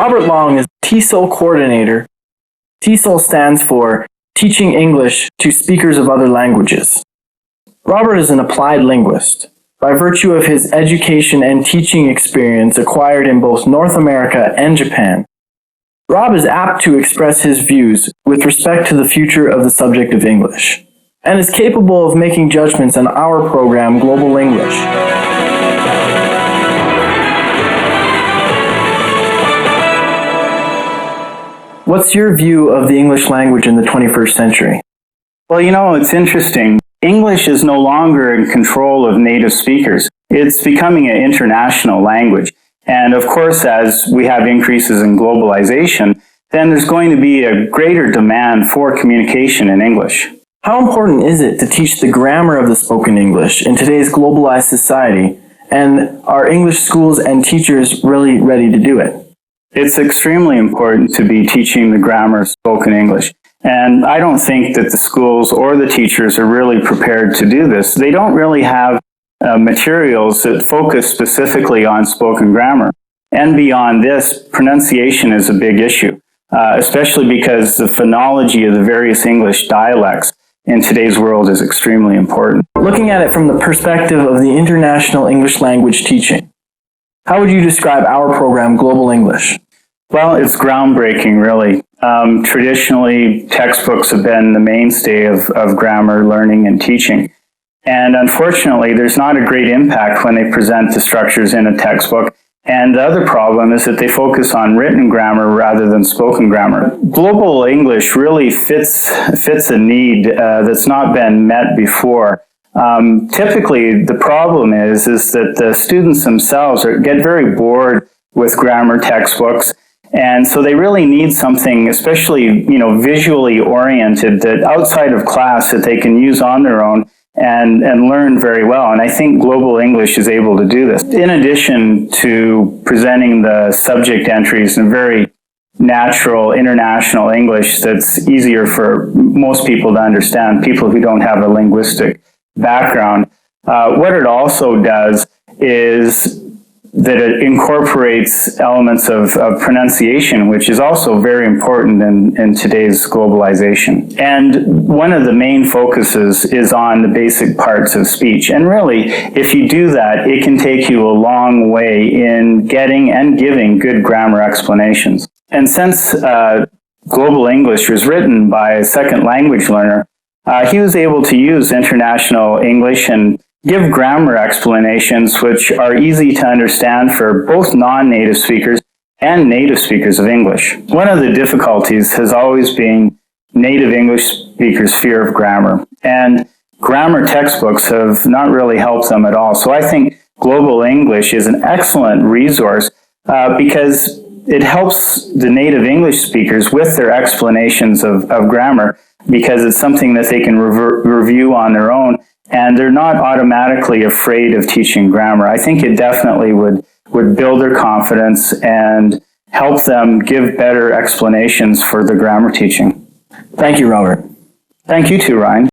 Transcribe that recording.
Robert Long is TESOL Coordinator. TESOL stands for Teaching English to Speakers of Other Languages. Robert is an applied linguist by virtue of his education and teaching experience acquired in both North America and Japan. Rob is apt to express his views with respect to the future of the subject of English, and is capable of making judgments on our program, Global English. What's your view of the English language in the 21st century? Well, it's interesting. English is no longer in control of native speakers. It's becoming an international language. And of course, as we have increases in globalization, then there's going to be a greater demand for communication in English. How important is it to teach the grammar of the spoken English in today's globalized society? And are English schools and teachers really ready to do it? It's extremely important to be teaching the grammar of spoken English. And I don't think that the schools or the teachers are really prepared to do this. They don't really have materials that focus specifically on spoken grammar. And beyond this, pronunciation is a big issue, especially because the phonology of the various English dialects in today's world is extremely important. Looking at it from the perspective of the international English language teaching, how would you describe our program, Global English? Well, it's groundbreaking, really. Traditionally, textbooks have been the mainstay of grammar learning and teaching. And unfortunately, there's not a great impact when they present the structures in a textbook. And the other problem is that they focus on written grammar rather than spoken grammar. Global English really fits a need that's not been met before. Typically, the problem is that the students themselves get very bored with grammar textbooks. And so they really need something, especially, visually oriented, that outside of class that they can use on their own and learn very well. And I think Global English is able to do this. In addition to presenting the subject entries in very natural international English that's easier for most people to understand, people who don't have a linguistic background, what it also does is that it incorporates elements of pronunciation, which is also very important in today's globalization. And one of the main focuses is on the basic parts of speech. And really, if you do that, it can take you a long way in getting and giving good grammar explanations. And since Global English was written by a second language learner, he was able to use international English and give grammar explanations which are easy to understand for both non-native speakers and native speakers of English. One of the difficulties has always been native English speakers' fear of grammar, and grammar textbooks have not really helped them at all. So I think Global English is an excellent resource because it helps the native English speakers with their explanations of grammar, because it's something that they can review on their own, and they're not automatically afraid of teaching grammar. I think it definitely would build their confidence and help them give better explanations for the grammar teaching. Thank you, Robert. Thank you too, Ryan.